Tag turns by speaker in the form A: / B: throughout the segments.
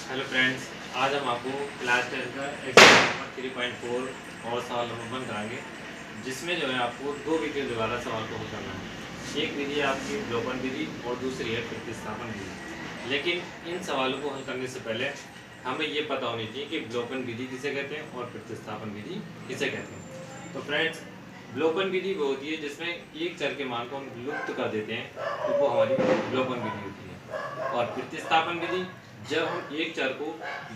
A: Hello friends, आज हम आपको क्लास 10 का एग्जाम नंबर 3.4 और सवाल नंबर 1 कराएंगे, जिसमें जो है आपको दो विधि द्वारा सवाल को हल करना है। एक विधि है आपकी अवलोकन विधि और दूसरी है प्रतिस्थापन विधि। लेकिन इन सवालों को हल करने से पहले हमें ये पता होनी चाहिए कि अवलोकन विधि किसे कहते हैं और प्रतिस्थापन विधि किसे कहते हैं। तो फ्रेंड्स, अवलोकन विधि वो होती है जिसमें एक चर के मान को हम लुप्त कर देते हैं, तो वो हमारी अवलोकन विधि होती है। और प्रतिस्थापन विधि, जब हम एक चर को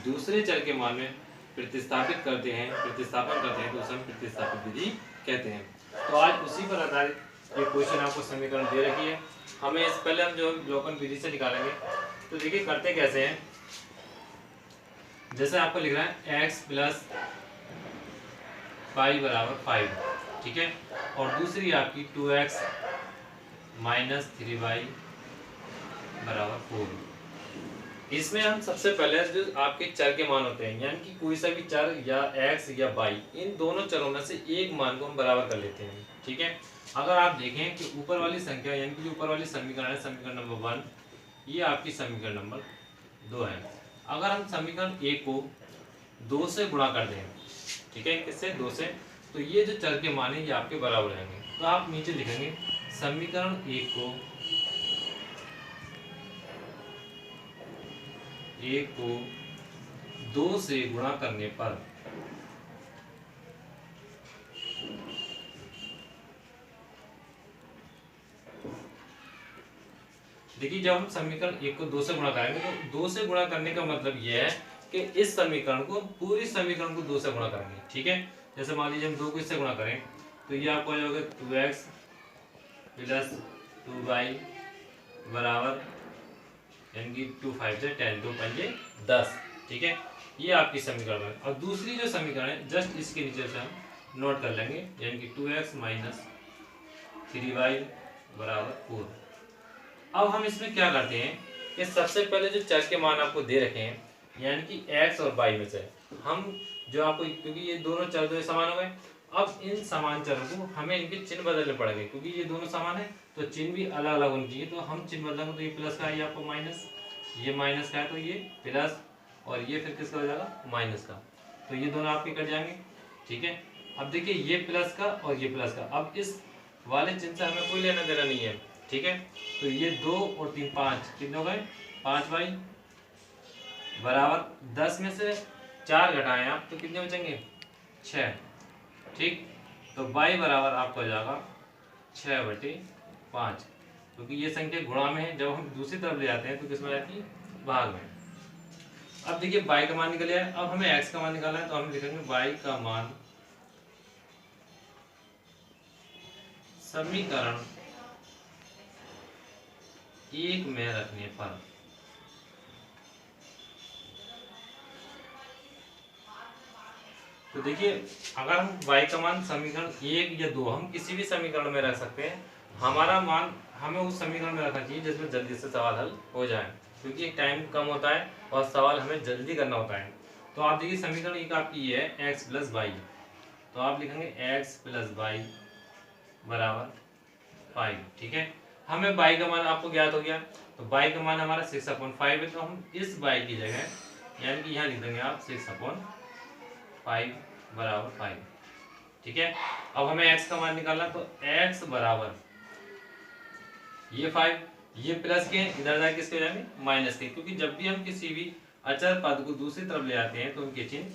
A: दूसरे चर के मान में प्रतिस्थापित करते हैं, प्रतिस्थापन करते हैं, तो उसे हम प्रतिस्थापित विधि कहते हैं। तो आज उसी पर आधारित ये क्वेश्चन आपको समीकरण दे रखी है। हमें इस पहले हम जो अवलोकन विधि से निकालेंगे। तो देखिए करते कैसे हैं। जैसे आपको लिख रहा है x प्लस 5 बराबर 5, ठीक है। और दूसरी आपकी 2x माइनस 3y बराबर 4। इसमें हम सबसे पहले जो आपके चर के मान होते हैं, यानी कि कोई सा भी चर या x या y, इन दोनों चरों में से एक मान को हम बराबर कर लेते हैं, ठीक है। अगर आप देखें कि ऊपर वाली संख्या यानी कि जो ऊपर वाली समीकरण है, समीकरण नंबर 1, ये आपकी समीकरण नंबर 2 है। अगर हम समीकरण 1 को 2 से गुणा कर दें, ठीक है, किससे? 2 से, तो ये जो चर के मान है ये आपके बराबर रहेंगे। तो आप नीचे लिखेंगे समीकरण 1 को 2 से गुणा करने पर देखिए, जब हम समीकरण 1 को 2 से गुणा करेंगे तो 2 से गुणा करने का मतलब यह है कि इस समीकरण को, पूरी समीकरण को 2 से गुणा करेंगे, ठीक है। जैसे मान लीजिए हम 2 को इससे गुणा करें तो ये आपको हो जाएगा 2x प्लस 2y बराबर, यानी कि 2 5 से 10, 2 5 10, ठीक है। ये आपकी समीकरण है। और दूसरी जो समीकरण है जस्ट इसके नीचे से हम नोट कर लेंगे, यानी कि 2x माइनस 3y बराबर 4। अब हम इसमें क्या करते हैं कि सबसे पहले जो चर के मान आपको दे रखे हैं, यानी कि x और y में से हम जो आपको, क्योंकि ये दोनों चर जो समान हो गए, अब इन समान चरों को हमें इनके चिन्ह बदलने पड़ेंगे, क्योंकि ये दोनों समान है तो चिन्ह भी अलग अलग होने चाहिए। तो हम चिन्ह बदलेंगे तो ये प्लस का है, ये आपको माइनस, ये माइनस का है तो ये प्लस, और ये फिर किसका हो जाएगा? माइनस का। तो ये दोनों आपके कट जाएंगे, ठीक है। अब देखिए ये प्लस का और ये प्लस का, अब इस वाले चिन्ह से हमें कोई लेना देना नहीं है, ठीक है। तो ये 2 और 3 5, कितने हो गए? 5y बराबर 10 में से 4 घटाएं आप तो कितने बचेंगे? 6, ठीक। तो y बराबर आपको हो जाएगा 6/5, क्योंकि ये संख्या गुणा में है, जब हम दूसरी तरफ ले जाते हैं तो किस में रहती है? भाग में। अब देखिए y का मान निकल गया है। अब हमें x का मान निकालना है, तो हम लिखेंगे y का मान समीकरण 1 में रखने पर तो देखिए, अगर हम y का मान समीकरण 1 या 2, हम किसी भी समीकरण में रख सकते हैं। हमारा मान हमें उस समीकरण में रखना चाहिए जिसमें जल्दी से सवाल हल हो जाए, क्योंकि टाइम कम होता है और सवाल हमें जल्दी करना होता है। तो आप देखिए समीकरण 1 आपकी ये है x प्लस वाई, तो आप लिखेंगे x प्लस वाई बराबर 5, ठीक है। हमें y का मान आपको ज्ञात हो गया, तो y का मान हमारा 6/5 है, तो हम इस y की जगह यानी कि यहाँ लिख देंगे आप 6/5 बराबर 5, ठीक है। अब हमें x का मान निकालना, तो x बराबर ये 5, ये प्लस के इधर जाके किसके हो जाएंगे? माइनस के, क्योंकि जब भी हम किसी भी अचर पद को दूसरी तरफ ले आते हैं तो उनके चिन्ह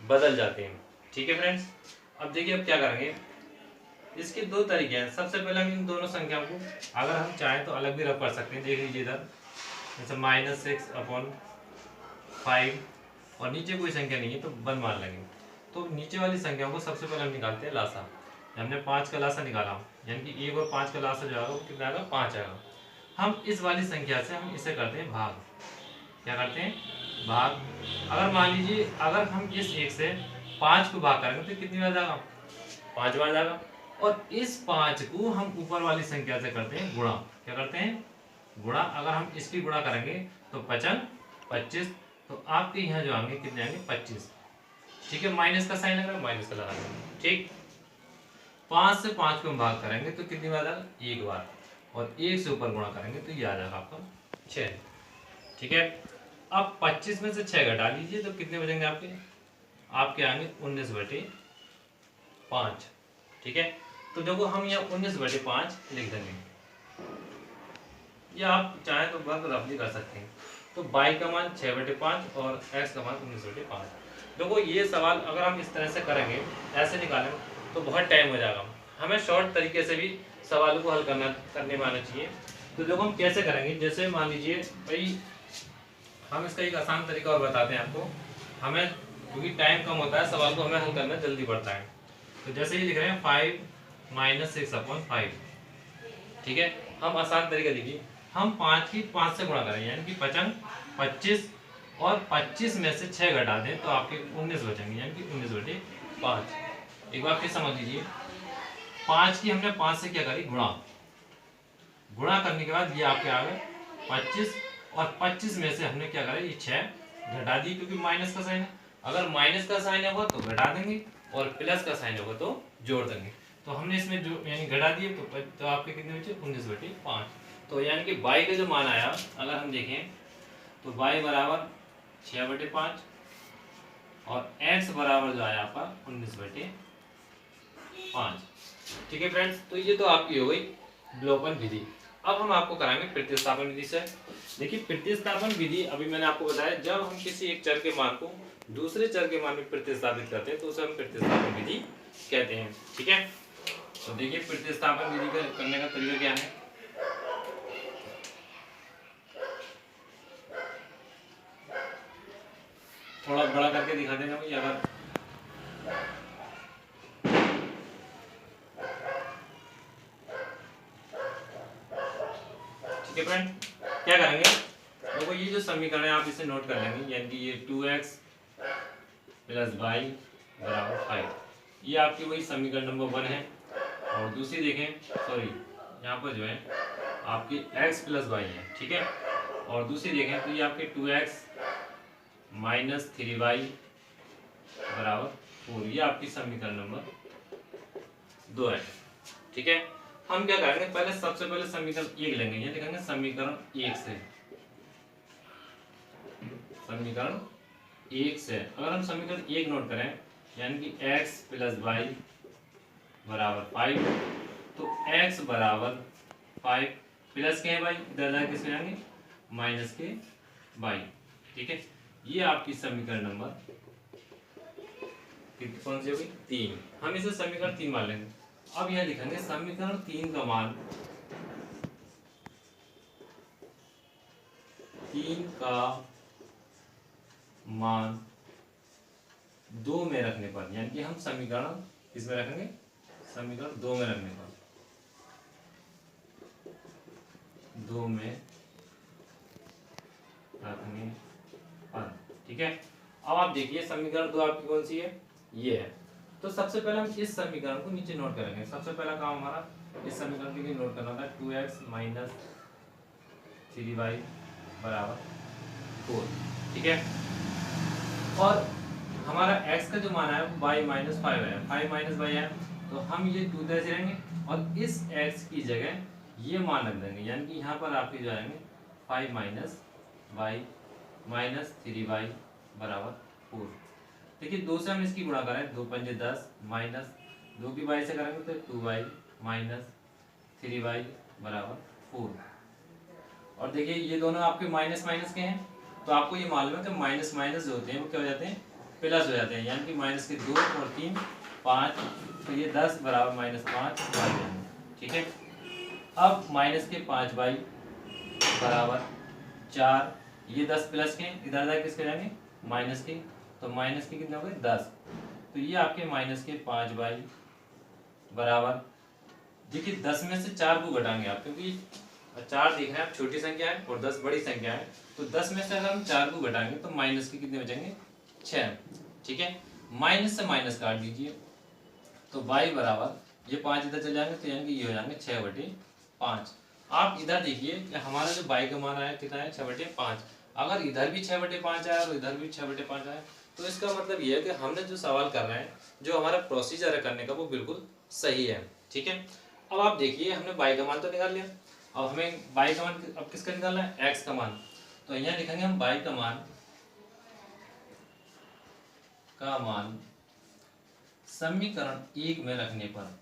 A: बदल जाते हैं, ठीक है फ्रेंड्स। अब देखिए अब क्या करेंगे, इसके दो तरीके हैं। सबसे पहले हम इन दोनों संख्याओं को अगर हम चाहें तो अलग भी रख पढ़ सकते हैं। देख लीजिए इधर, जैसे -6/5 और नीचे कोई संख्या नहीं है तो 1 मान लेंगे। तो नीचे वाली संख्याओं को सबसे पहले हम निकालते हैं लासा। हमने 5 का लासा निकाला, यानी कि 1 और 5 का लासा जो आएगा वो कितना आएगा? 5 आएगा। हम इस वाली संख्या से हम इसे करते हैं भाग। क्या करते हैं? भाग। अगर मान लीजिए अगर हम इस 1 से 5 को भाग करेंगे तो कितनी बार जाएगा? 5 बार जाएगा। और इस 5 को हम ऊपर वाली संख्या से करते हैं गुणा। क्या करते हैं? गुणा। अगर हम इसकी गुणा करेंगे तो 5 25, तो आपके यहाँ जो आएंगे कितने आएंगे? 25, ठीक है। माइनस का साइन लगा, माइनस का लगा, ठीक। 5 से 5 को हम भाग करेंगे तो कितनी बार आएगा? 1 बार। और 1 से ऊपर गुणा करेंगे तो ये आ जाएगा आपका 6, ठीक है। अब 25 में से 6 घटा लीजिए तो कितने बचेंगे आपके? आपके आएंगे 19/5। ठीक है, तो देखो हम यहाँ 19/5 लिख देंगे, या आप चाहें तो वर्क रफली कर सकते हैं। तो y का मान 6/5 और x का मान 19/5। देखो ये सवाल अगर हम इस तरह से करेंगे, ऐसे निकालेंगे तो बहुत टाइम हो जाएगा। हमें शॉर्ट तरीके से भी सवाल को हल करने में आना चाहिए। तो देखो हम कैसे करेंगे, जैसे मान लीजिए भाई हम इसका एक आसान तरीका और बताते हैं आपको। हमें क्योंकि टाइम कम होता है, सवाल को हमें हल करना जल्दी पड़ता है। तो जैसे ये लिख रहे हैं 5 - 6/5। ठीक है, हम आसान तरीका देखिए, हम 5 की 5 से गुणा करें यानी कि 25 और 25 में से 6 घटा दें तो आपके 19 बचेंगे यानी कि 19/5। एक बार फिर समझ लीजिए, 5 की हमने 5 से क्या करी, गुणा करने के बाद ये आपके आ गए 25 और 25 में से हमने क्या करा, ये 6 घटा दी क्योंकि माइनस का साइन है। अगर माइनस का साइन होगा तो घटा देंगे और प्लस का साइन होगा तो जोड़ देंगे। तो हमने इसमें जो यानी घटा दिए तो आपके कितने बचे, 19/5। तो यानी कि y का जो मान आया अगर हम देखें तो y बराबर 6/5 और x बराबर जो आया आपका 19/5। ठीक है फ्रेंड्स, तो ये तो आपकी हो गई विलोपन विधि। अब हम आपको कराएंगे प्रतिस्थापन विधि से। देखिए प्रतिस्थापन विधि अभी मैंने आपको बताया, जब हम किसी एक चर के मान को दूसरे चर के मान में प्रतिस्थापित करते हैं तो उसे हम प्रतिस्थापन विधि कहते हैं। ठीक है, तो देखिए प्रतिस्थापन विधि का करने का तरीका क्या है। थोड़ा बड़ा करके दिखा देना भाई अगर। ठीक है फ्रेंड, क्या करेंगे, देखो ये जो समीकरण है आप इसे नोट कर लेंगे, यानी कि ये 2x + y = 5, ये आपकी वही समीकरण नंबर 1 है। और दूसरी देखें, सॉरी यहाँ पर जो है आपकी x + y है। ठीक है, और दूसरी देखें तो ये आपके 2x - 3y = 4, ये आपकी समीकरण नंबर 2 है। ठीक है, हम क्या करेंगे, पहले सबसे पहले समीकरण 1 लेंगे, ये लिखेंगे समीकरण 1 से। समीकरण 1 से अगर हम समीकरण 1 नोट करें यानी कि x + y = 5, तो x = 5 प्लस के y इधर किसके जाएंगे, माइनस के y। ठीक है, ये आपकी समीकरण नंबर कौन सी होगी, 3। हम इसे समीकरण 3 मान लेंगे। अब यह लिखेंगे समीकरण 3 का मान 2 में रखने पर, यानी कि हम समीकरण किसमें रखेंगे, समीकरण 2 में रखने पर, 2 में रखने पर। ठीक है, अब आप देखिए समीकरण 2 आपकी कौन सी है, ये है। तो सबसे पहले हम इस समीकरण को नीचे नोट करेंगे। सबसे पहला काम हमारा इस समीकरण के लिए नोट करना था, 2x - 3y = 4। ठीक है, और हमारा x का जो मान है वो y - 5 है, 5 - y है, तो हम ये 2 इधर से लेंगे और इस x की जगह ये मान रख देंगे, यानी कि यहाँ पर आपके जो आएंगे 5 - y - 3y = 4। देखिए 2 से हम इसकी गुणा करें, 2 × 5 = 10, माइनस 2 की y से करेंगे तो 2y - 3y = 4। और देखिए ये दोनों आपके माइनस माइनस के हैं, तो आपको ये मालूम है कि माइनस माइनस जो होते हैं वो क्या हो जाते हैं, प्लस हो जाते हैं, यानी कि माइनस के 2 और 3 5, तो ये 10 = -5 y। ठीक है, अब माइनस के 5y = 4, ये 10 प्लस के इधर जाके किसके जाएंगे, माइनस के, तो माइनस के कितने हो गए, 10। तो ये आपके माइनस के 5y बराबर, देखिए 10 में से 4 को घटाएंगे आप, क्योंकि 4 देख रहे हैं आप छोटी संख्या है और 10 बड़ी संख्या है, तो 10 में से अगर हम 4 को घटाएंगे तो माइनस के कितने बचेंगे, 6। ठीक है, माइनस से माइनस काट दीजिए तो y बराबर, ये 5 इधर चले जाएंगे तो यानी कि ये हो जाएंगे 6/5। आप इधर देखिए कि हमारा जो y का मान आया कितना है, 6/5। अगर इधर भी 6/5 आया और इधर भी 6/5 आया तो इसका मतलब ये है कि हमने जो सवाल कर रहे हैं, जो हमारा प्रोसीजर है करने का, वो बिल्कुल सही है। ठीक है, अब आप देखिए हमने y का मान तो निकाल लिया, अब हमें y का मान अब किसका निकालना है, x का मान। तो यहाँ लिखेंगे हम y का मान समीकरण 1 में रखने पर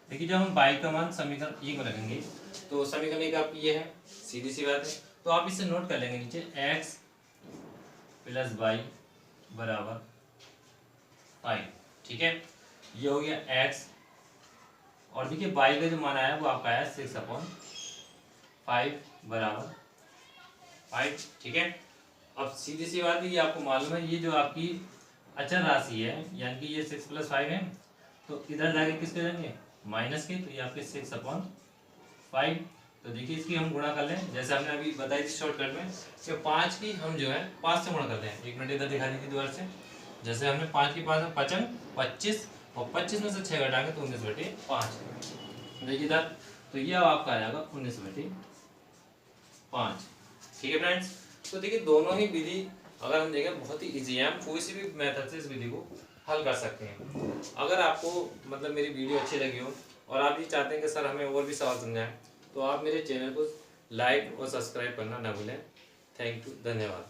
A: देखिए, जब हम y का मान समीकरण 1 में रखेंगे तो समीकरण 1 आपकी ये है, सीधी सी बात है। तो आप इसे नोट कर लेंगे नीचे x प्लस y बराबर 5, ठीक है। ये हो गया x, और देखिए y का जो मान आया वो आपका आया 6/5 बराबर 5, ठीक है। अब सीधी सी बात है, ये आपको मालूम है, ये जो आपकी अचर राशि है, यानी कि ये 6 + 5 है, तो इधर जाके किसके जाएंगे, माइनस के, तो ये आपके 6/5। तो देखिए इसकी हम गुणा कर लें, जैसे हमने अभी बताई थी शॉर्टकट में कि 5 की हम जो है 5 से गुणा करते हैं। 1 मिनट इधर दिखा दीजिए दोबारा से। जैसे हमने 5 की 5 55 25, और 25 में से 6 घटाएंगे तो 19/5, देखिए इधर, तो ये आपका आ जाएगा 19/5, ठीक है फ्रेंड्स। तो देखिए दोनों ही विधि अगर हम देखें बहुत ही ईजी है, हम कोई सी भी मेथड से इस विधि को हल कर सकते हैं। अगर आपको मतलब मेरी वीडियो अच्छी लगी हो और आप ये चाहते हैं कि सर हमें और भी सवाल समझाएं, तो आप मेरे चैनल को लाइक और सब्सक्राइब करना ना भूलें। थैंक यू, धन्यवाद।